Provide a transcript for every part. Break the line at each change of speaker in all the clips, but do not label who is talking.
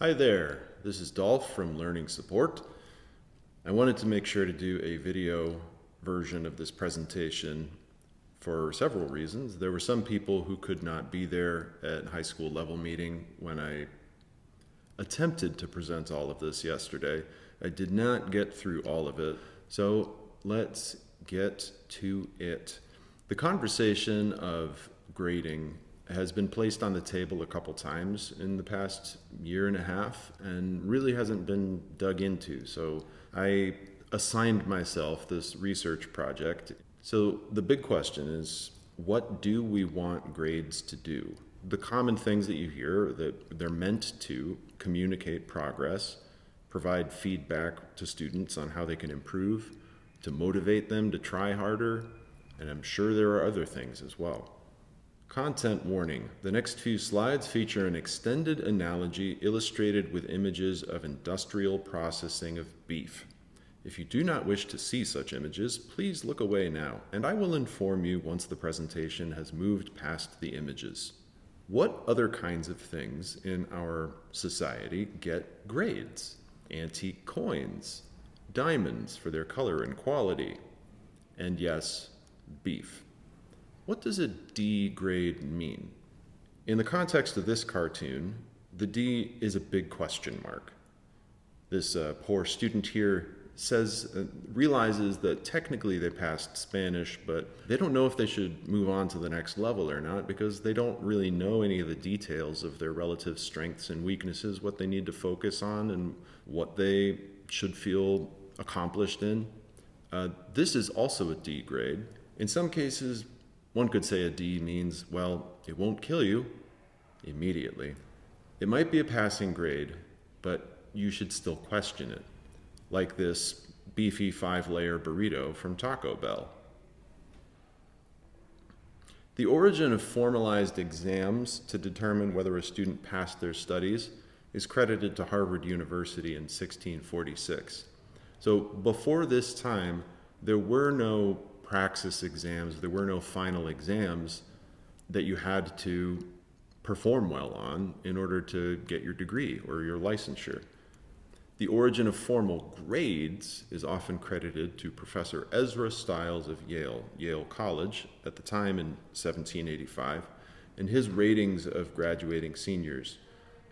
Hi there, this is Dolph from Learning Support. I wanted to make sure to do a video version of this presentation for several reasons. There were some people who could not be there at high school level meeting when I attempted to present all of this yesterday. I did not get through all of it, so let's get to it. The conversation of grading has been placed on the table a couple times in the past year and a half and really hasn't been dug into. So I assigned myself this research project. So the big question is, what do we want grades to do? The common things that you hear, that they're meant to communicate progress, provide feedback to students on how they can improve, to motivate them to try harder, and I'm sure there are other things as well. Content warning. The next few slides feature an extended analogy illustrated with images of industrial processing of beef. If you do not wish to see such images, please look away now, and I will inform you once the presentation has moved past the images. What other kinds of things in our society get grades? Antique coins, diamonds for their color and quality, and yes, beef. What does a D grade mean? In the context of this cartoon, the D is a big question mark. This poor student here realizes that technically they passed Spanish, but they don't know if they should move on to the next level or not because they don't really know any of the details of their relative strengths and weaknesses, what they need to focus on, and what they should feel accomplished in. This is also a D grade. In some cases, one could say a D means, well, it won't kill you immediately. It might be a passing grade, but you should still question it, like this beefy 5-layer burrito from Taco Bell. The origin of formalized exams to determine whether a student passed their studies is credited to Harvard University in 1646. So before this time, there were no praxis exams, there were no final exams that you had to perform well on in order to get your degree or your licensure. The origin of formal grades is often credited to Professor Ezra Stiles of Yale College at the time in 1785, and his ratings of graduating seniors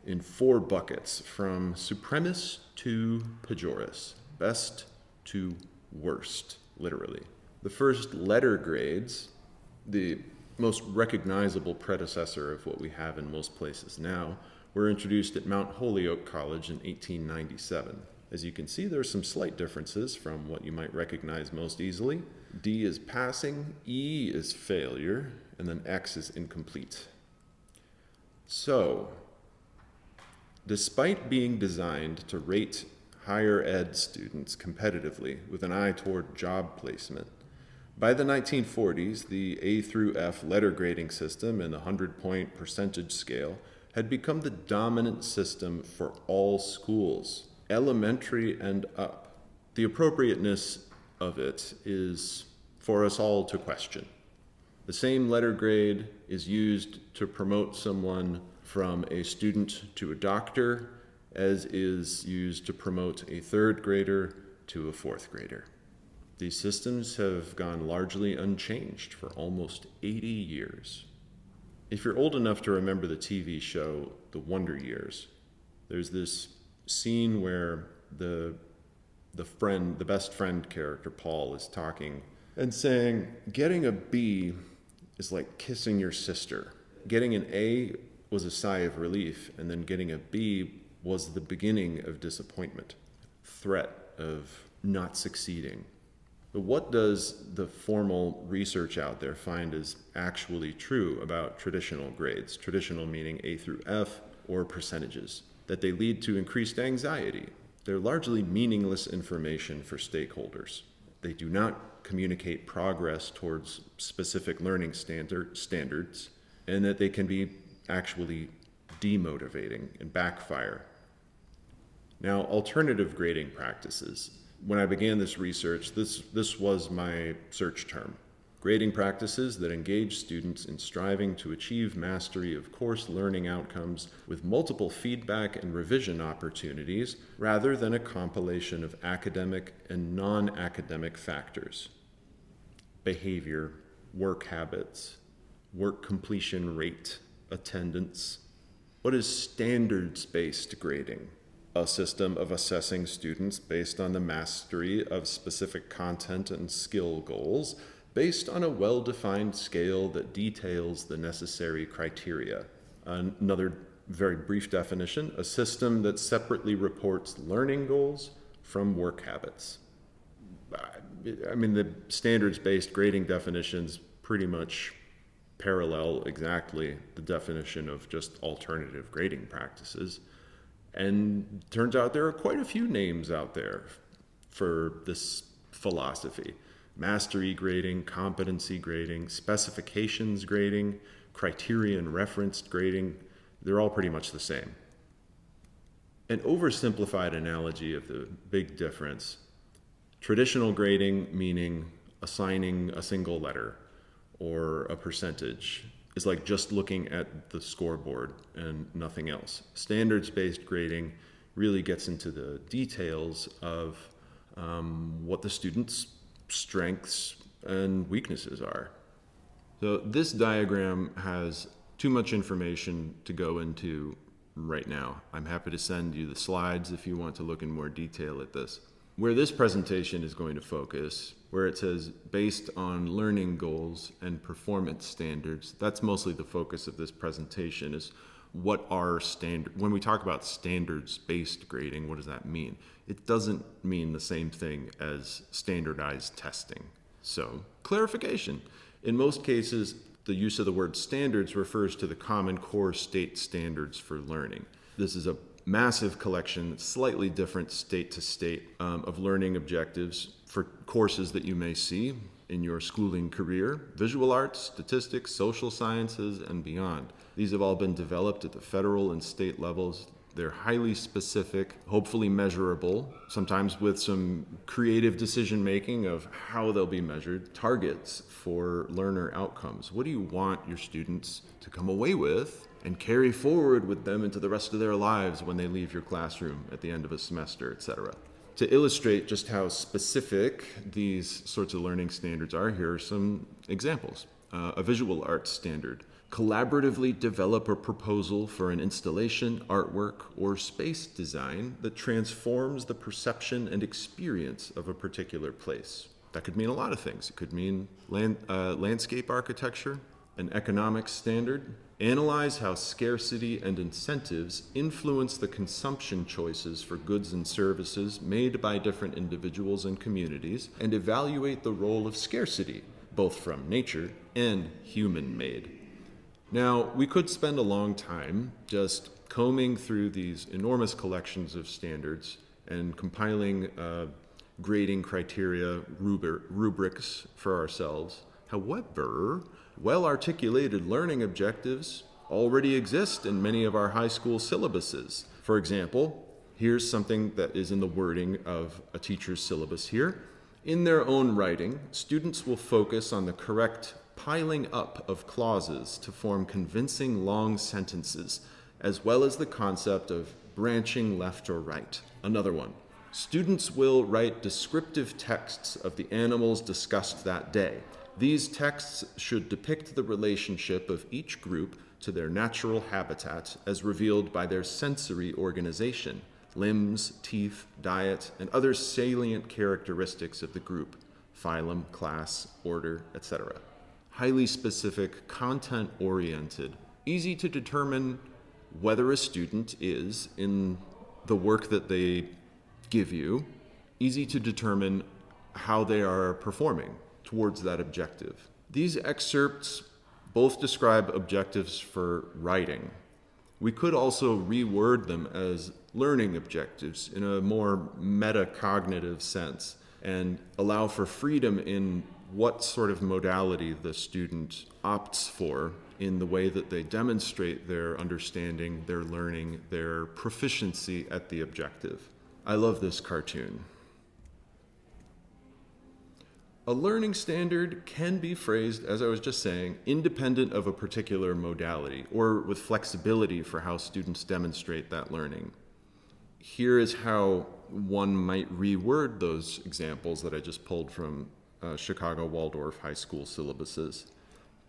in 4 buckets from supremus to pejorus, best to worst, literally. The first letter grades, the most recognizable predecessor of what we have in most places now, were introduced at Mount Holyoke College in 1897. As you can see, there are some slight differences from what you might recognize most easily. D is passing, E is failure, and then X is incomplete. So, despite being designed to rate higher ed students competitively with an eye toward job placement, by the 1940s, the A through F letter grading system and the 100-point percentage scale had become the dominant system for all schools, elementary and up. The appropriateness of it is for us all to question. The same letter grade is used to promote someone from a student to a doctor as is used to promote a 3rd grader to a 4th grader. These systems have gone largely unchanged for almost 80 years. If you're old enough to remember the TV show The Wonder Years, there's this scene where the best friend character, Paul, is talking and saying, getting a B is like kissing your sister. Getting an A was a sigh of relief, and then getting a B was the beginning of disappointment, threat of not succeeding. But what does the formal research out there find is actually true about traditional grades? Traditional meaning A through F or percentages. That they lead to increased anxiety. They're largely meaningless information for stakeholders. They do not communicate progress towards specific learning standards, and that they can be actually demotivating and backfire. Now, alternative grading practices. When I began this research, this was my search term. Grading practices that engage students in striving to achieve mastery of course learning outcomes with multiple feedback and revision opportunities rather than a compilation of academic and non-academic factors. Behavior, work habits, work completion rate, attendance. What is standards-based grading? A system of assessing students based on the mastery of specific content and skill goals based on a well-defined scale that details the necessary criteria. Another very brief definition, a system that separately reports learning goals from work habits. I mean, the standards-based grading definitions pretty much parallel exactly the definition of just alternative grading practices. And turns out there are quite a few names out there for this philosophy. Mastery grading, competency grading, specifications grading, criterion referenced grading, they're all pretty much the same. An oversimplified analogy of the big difference: traditional grading, meaning assigning a single letter or a percentage, is like just looking at the scoreboard and nothing else. Standards-based grading really gets into the details of what the student's strengths and weaknesses are. So this diagram has too much information to go into right now. I'm happy to send you the slides if you want to look in more detail at this. Where this presentation is going to focus, where it says based on learning goals and performance standards, that's mostly the focus of this presentation, is what are standard. When we talk about standards-based grading, what does that mean? It doesn't mean the same thing as standardized testing. So, clarification. In most cases, the use of the word standards refers to the Common Core state standards for learning. This is a massive collection, slightly different state to state, of learning objectives for courses that you may see in your schooling career: visual arts, statistics, social sciences, and beyond. These have all been developed at the federal and state levels. They're highly specific, hopefully measurable, sometimes with some creative decision making of how they'll be measured, targets for learner outcomes. What do you want your students to come away with and carry forward with them into the rest of their lives when they leave your classroom at the end of a semester, etc.? To illustrate just how specific these sorts of learning standards are, here are some examples. A visual arts standard: collaboratively develop a proposal for an installation, artwork, or space design that transforms the perception and experience of a particular place. That could mean a lot of things. It could mean landscape architecture. An economics standard: analyze how scarcity and incentives influence the consumption choices for goods and services made by different individuals and communities, and evaluate the role of scarcity, both from nature and human-made. Now, we could spend a long time just combing through these enormous collections of standards and compiling grading criteria, rubrics for ourselves. However, well-articulated learning objectives already exist in many of our high school syllabuses. For example, here's something that is in the wording of a teacher's syllabus here. In their own writing, students will focus on the correct piling up of clauses to form convincing long sentences, as well as the concept of branching left or right. Another one: students will write descriptive texts of the animals discussed that day. These texts should depict the relationship of each group to their natural habitat as revealed by their sensory organization, limbs, teeth, diet, and other salient characteristics of the group, phylum, class, order, etc. Highly specific, content-oriented, easy to determine whether a student is in the work that they give you, easy to determine how they are performing towards that objective. These excerpts both describe objectives for writing. We could also reword them as learning objectives in a more metacognitive sense and allow for freedom in what sort of modality the student opts for in the way that they demonstrate their understanding, their learning, their proficiency at the objective. I love this cartoon. A learning standard can be phrased, as I was just saying, independent of a particular modality or with flexibility for how students demonstrate that learning. Here is how one might reword those examples that I just pulled from Chicago Waldorf High School syllabuses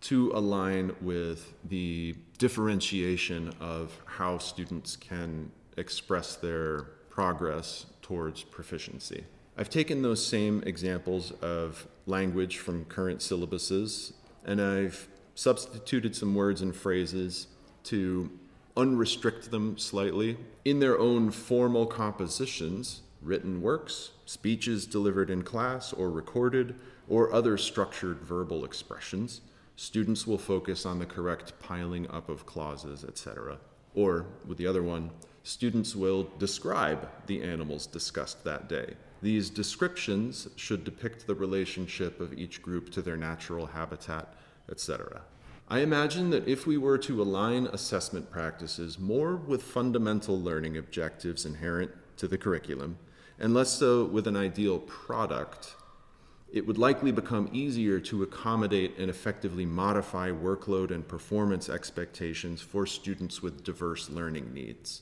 to align with the differentiation of how students can express their progress towards proficiency. I've taken those same examples of language from current syllabuses, and I've substituted some words and phrases to unrestrict them slightly in their own formal compositions, written works, speeches delivered in class or recorded, or other structured verbal expressions. Students will focus on the correct piling up of clauses, etc. Or, with the other one, students will describe the animals discussed that day. These descriptions should depict the relationship of each group to their natural habitat, etc. I imagine that if we were to align assessment practices more with fundamental learning objectives inherent to the curriculum, and less so with an ideal product, it would likely become easier to accommodate and effectively modify workload and performance expectations for students with diverse learning needs.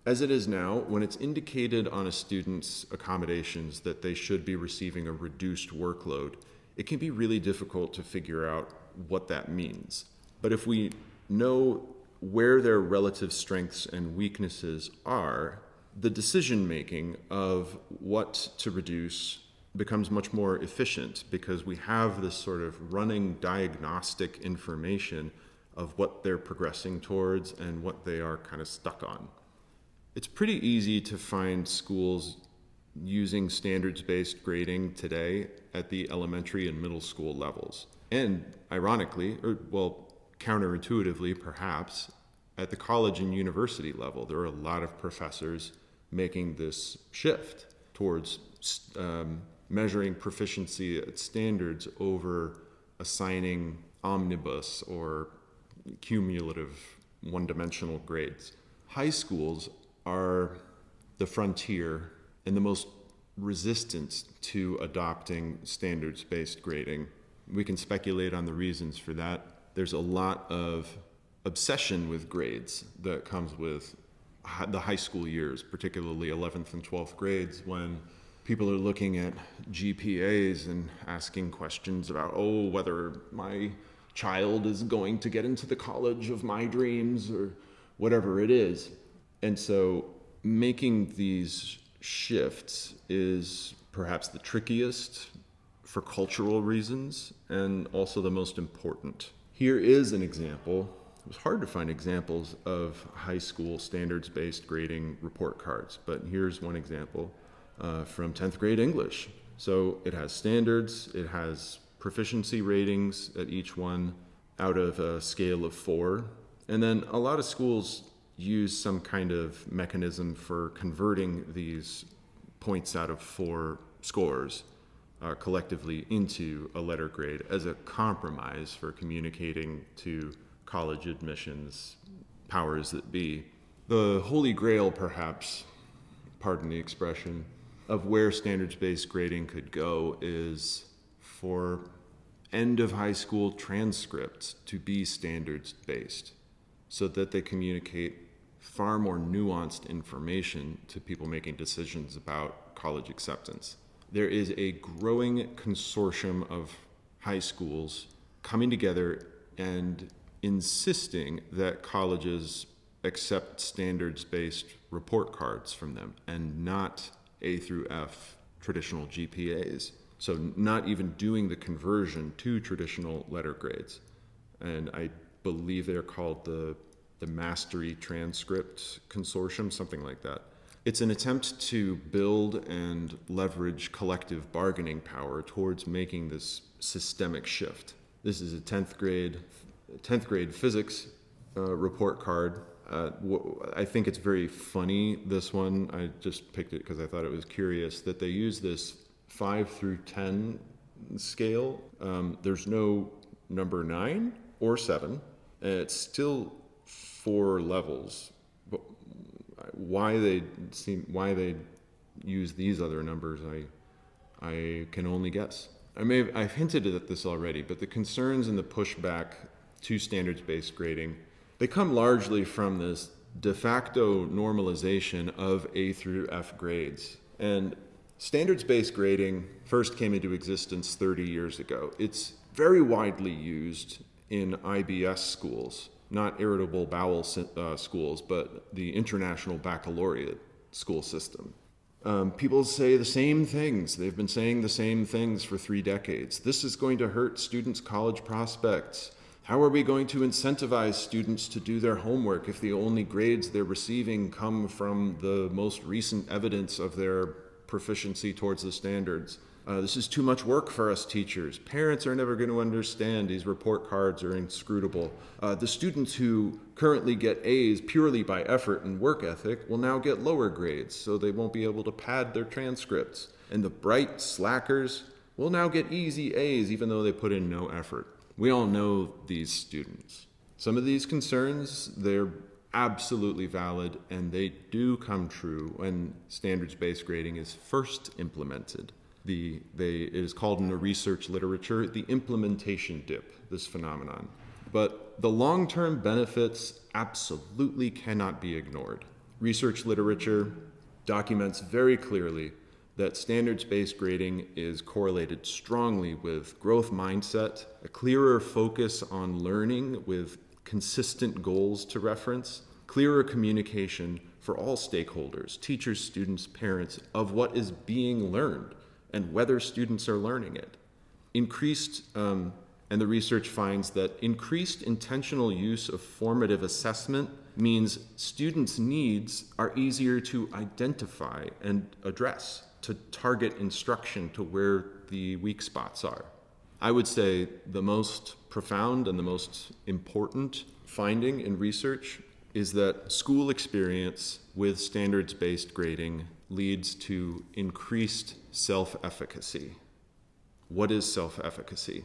As it is now, when it's indicated on a student's accommodations that they should be receiving a reduced workload, it can be really difficult to figure out what that means. But if we know where their relative strengths and weaknesses are, the decision-making of what to reduce becomes much more efficient because we have this sort of running diagnostic information of what they're progressing towards and what they are kind of stuck on. It's pretty easy to find schools using standards-based grading today at the elementary and middle school levels. And ironically, or well, counterintuitively perhaps, at the college and university level, there are a lot of professors making this shift towards measuring proficiency at standards over assigning omnibus or cumulative one-dimensional grades. High schools are the frontier and the most resistant to adopting standards-based grading. We can speculate on the reasons for that. There's a lot of obsession with grades that comes with the high school years, particularly 11th and 12th grades, when people are looking at GPAs and asking questions about, whether my child is going to get into the college of my dreams or whatever it is. And so making these shifts is perhaps the trickiest for cultural reasons and also the most important. Here is an example. It was hard to find examples of high school standards-based grading report cards, but here's one example from 10th grade English. So it has standards, it has proficiency ratings at each one out of a scale of 4. And then a lot of schools use some kind of mechanism for converting these points out of 4 scores collectively into a letter grade as a compromise for communicating to college admissions powers that be. The holy grail, perhaps, pardon the expression, of where standards-based grading could go is for end of high school transcripts to be standards-based so that they communicate far more nuanced information to people making decisions about college acceptance. There is a growing consortium of high schools coming together and insisting that colleges accept standards-based report cards from them and not A through F traditional GPAs. So not even doing the conversion to traditional letter grades. And I believe they're called the Mastery Transcript Consortium, something like that. It's an attempt to build and leverage collective bargaining power towards making this systemic shift. This is a 10th grade physics report card. I think it's very funny, this one. I just picked it because I thought it was curious that they use this 5 through 10 scale. There's no number 9 or 7. It's still 4 levels. But why they use these other numbers, I can only guess. I've hinted at this already, but the concerns and the pushback to standards-based grading, they come largely from this de facto normalization of A through F grades. And standards-based grading first came into existence 30 years ago. It's very widely used in IBS schools, not irritable bowel schools, but the International Baccalaureate school system. People say the same things. They've been saying the same things for 3 decades. This is going to hurt students' college prospects. How are we going to incentivize students to do their homework if the only grades they're receiving come from the most recent evidence of their proficiency towards the standards? This is too much work for us teachers. Parents are never going to understand. These report cards are inscrutable. The students who currently get A's purely by effort and work ethic will now get lower grades, so they won't be able to pad their transcripts. And the bright slackers will now get easy A's even though they put in no effort. We all know these students. Some of these concerns, they're absolutely valid, and they do come true when standards-based grading is first implemented. It is called in the research literature the implementation dip, this phenomenon. But the long-term benefits absolutely cannot be ignored. Research literature documents very clearly that standards-based grading is correlated strongly with growth mindset, a clearer focus on learning with consistent goals to reference, clearer communication for all stakeholders, teachers, students, parents, of what is being learned and whether students are learning it. And the research finds that increased intentional use of formative assessment means students' needs are easier to identify and address, to target instruction to where the weak spots are. I would say the most profound and the most important finding in research is that school experience with standards-based grading leads to increased self-efficacy. What is self-efficacy?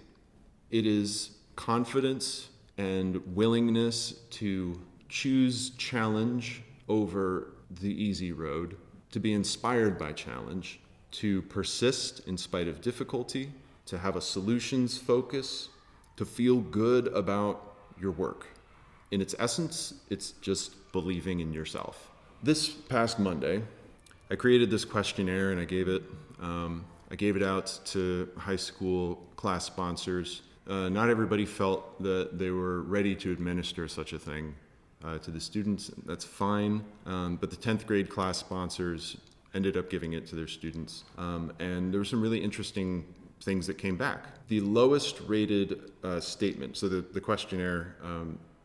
It is confidence and willingness to choose challenge over the easy road, to be inspired by challenge, to persist in spite of difficulty, to have a solutions focus, to feel good about your work. In its essence, it's just believing in yourself. This past Monday, I created this questionnaire and I gave it out to high school class sponsors. Not everybody felt that they were ready to administer such a thing to the students. That's fine, but the 10th grade class sponsors ended up giving it to their students. And there were some really interesting things that came back. The lowest rated statement, so the questionnaire,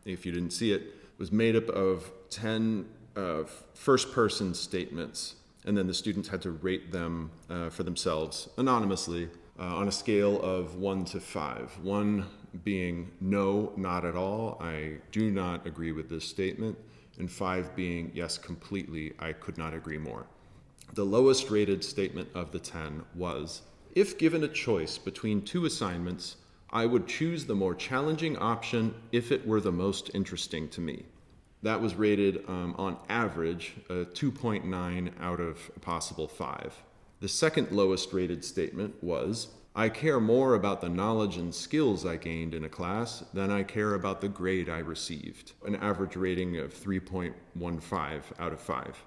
if you didn't see it, was made up of 10 first-person statements, and then the students had to rate them for themselves anonymously on a scale of 1 to 5. 1 being no, not at all, I do not agree with this statement, and 5 being yes, completely, I could not agree more. The lowest rated statement of the 10 was, if given a choice between 2 assignments, I would choose the more challenging option if it were the most interesting to me. That was rated on average a 2.9 out of a possible 5. The second lowest rated statement was, I care more about the knowledge and skills I gained in a class than I care about the grade I received, an average rating of 3.15 out of 5.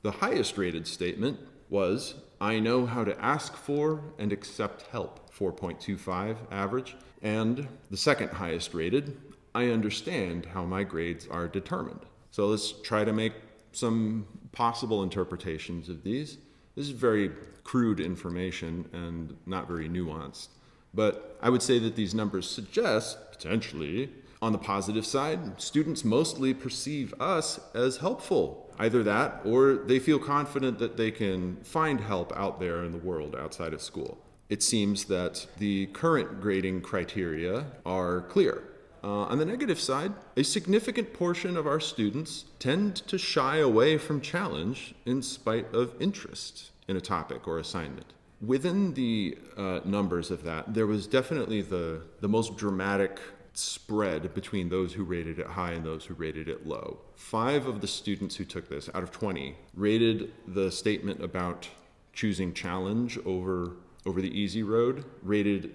The highest rated statement was, I know how to ask for and accept help, 4.25 average. And the second highest rated, I understand how my grades are determined. So let's try to make some possible interpretations of these. This is very crude information and not very nuanced. But I would say that these numbers suggest, potentially, on the positive side, students mostly perceive us as helpful. Either that, or they feel confident that they can find help out there in the world outside of school. It seems that the current grading criteria are clear. On the negative side, a significant portion of our students tend to shy away from challenge in spite of interest in a topic or assignment. Within the numbers of that, there was definitely the most dramatic spread between those who rated it high and those who rated it low. 5 of the students who took this, out of 20, rated the statement about choosing challenge over over the easy road rated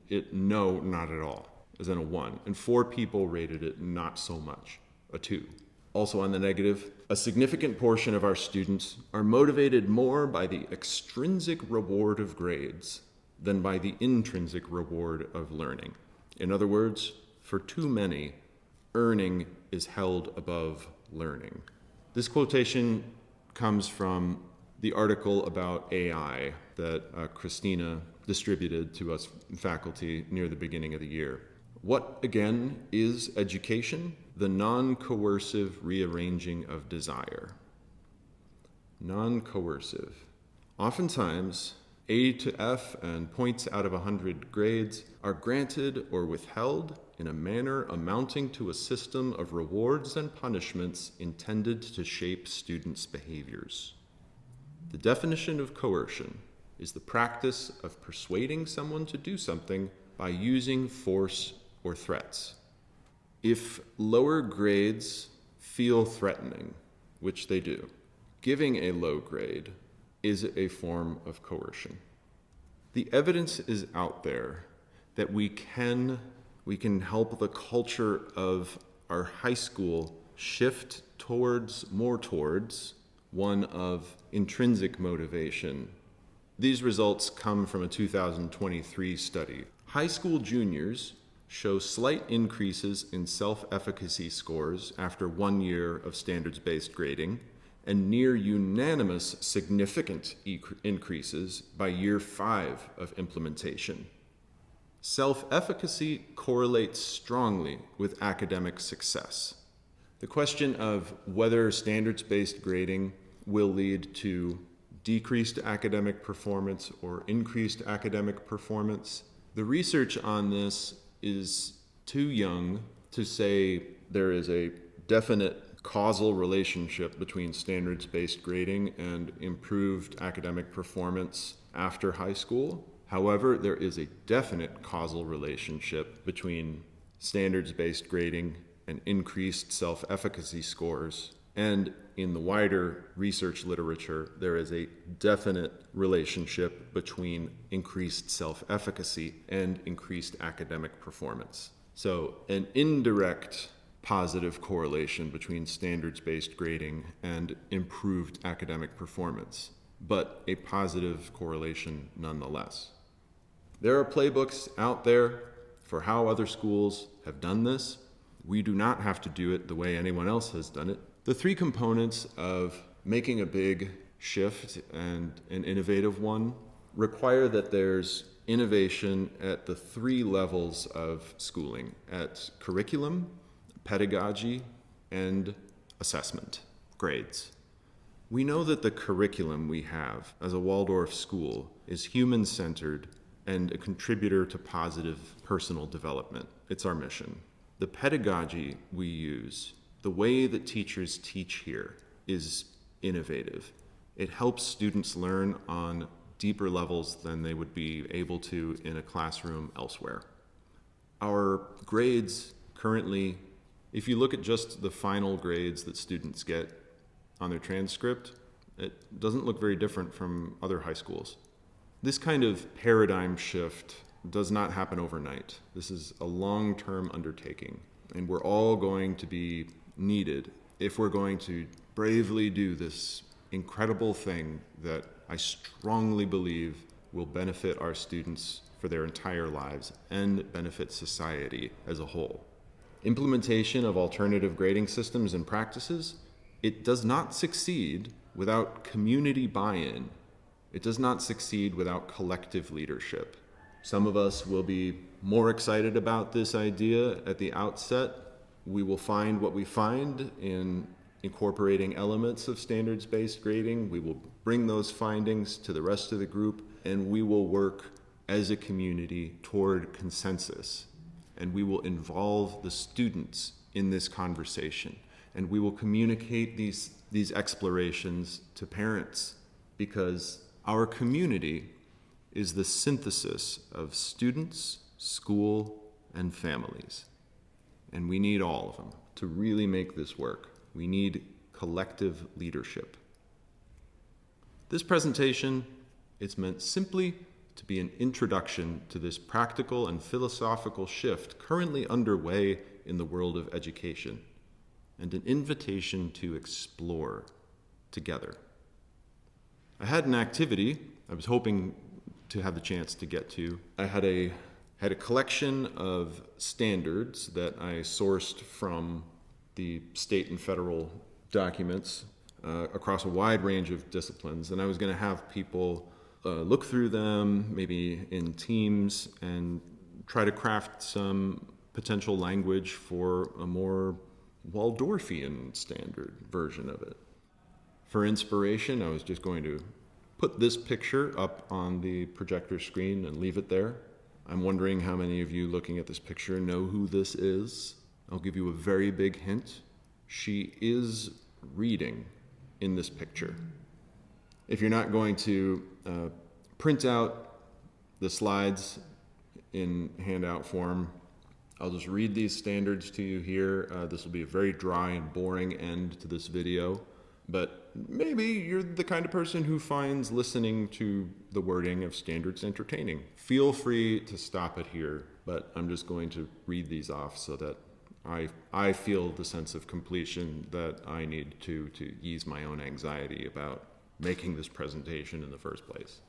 it no, not at all, as in a 1. And 4 people rated it not so much, a 2. Also on the negative, a significant portion of our students are motivated more by the extrinsic reward of grades than by the intrinsic reward of learning. In other words, for too many, earning is held above learning. This quotation comes from the article about AI that Christina distributed to us faculty near the beginning of the year. What, again, is education? The non-coercive rearranging of desire. Non-coercive. Oftentimes, A to F and points out of 100 grades are granted or withheld in a manner amounting to a system of rewards and punishments intended to shape students' behaviors. The definition of coercion is the practice of persuading someone to do something by using force or threats. If lower grades feel threatening, which they do, giving a low grade is a form of coercion. The evidence is out there that we can help the culture of our high school shift more towards one of intrinsic motivation. These results come from a 2023 study. High school juniors show slight increases in self-efficacy scores after 1 year of standards-based grading, and near unanimous significant increases by year 5 of implementation. Self-efficacy correlates strongly with academic success. The question of whether standards-based grading will lead to decreased academic performance or increased academic performance, the research on this is too young to say there is a definite causal relationship between standards-based grading and improved academic performance after high school. However, there is a definite causal relationship between standards-based grading and increased self-efficacy scores. And in the wider research literature, there is a definite relationship between increased self-efficacy and increased academic performance. So an indirect positive correlation between standards-based grading and improved academic performance, but a positive correlation nonetheless. There are playbooks out there for how other schools have done this. We do not have to do it the way anyone else has done it. The 3 components of making a big shift and an innovative one require that there's innovation at the 3 levels of schooling, at curriculum, pedagogy, and assessment, grades. We know that the curriculum we have as a Waldorf school is human-centered and a contributor to positive personal development. It's our mission. The pedagogy we use, the way that teachers teach here, is innovative. It helps students learn on deeper levels than they would be able to in a classroom elsewhere. Our grades currently, if you look at just the final grades that students get on their transcript, it doesn't look very different from other high schools. This kind of paradigm shift does not happen overnight. This is a long-term undertaking, and we're all going to be needed if we're going to bravely do this incredible thing that I strongly believe will benefit our students for their entire lives and benefit society as a whole. Implementation of alternative grading systems and practices, it does not succeed without community buy-in. It does not succeed without collective leadership. Some of us will be more excited about this idea at the outset. We will find what we find in incorporating elements of standards-based grading. We will bring those findings to the rest of the group, and we will work as a community toward consensus. And we will involve the students in this conversation. And we will communicate these explorations to parents, because our community is the synthesis of students, school, and families. And we need all of them to really make this work. We need collective leadership. This presentation is meant simply to be an introduction to this practical and philosophical shift currently underway in the world of education, and an invitation to explore together. I had an activity I was hoping to have the chance to get to. I had a collection of standards that I sourced from the state and federal documents across a wide range of disciplines, and I was going to have people look through them, maybe in teams, and try to craft some potential language for a more Waldorfian standard version of it. For inspiration, I was just going to put this picture up on the projector screen and leave it there. I'm wondering how many of you looking at this picture know who this is. I'll give you a very big hint. She is reading in this picture. If you're not going to print out the slides in handout form, I'll just read these standards to you here. This will be a very dry and boring end to this video, but maybe you're the kind of person who finds listening to the wording of standards entertaining. Feel free to stop it here, but I'm just going to read these off so that I feel the sense of completion that I need to ease my own anxiety about making this presentation in the first place.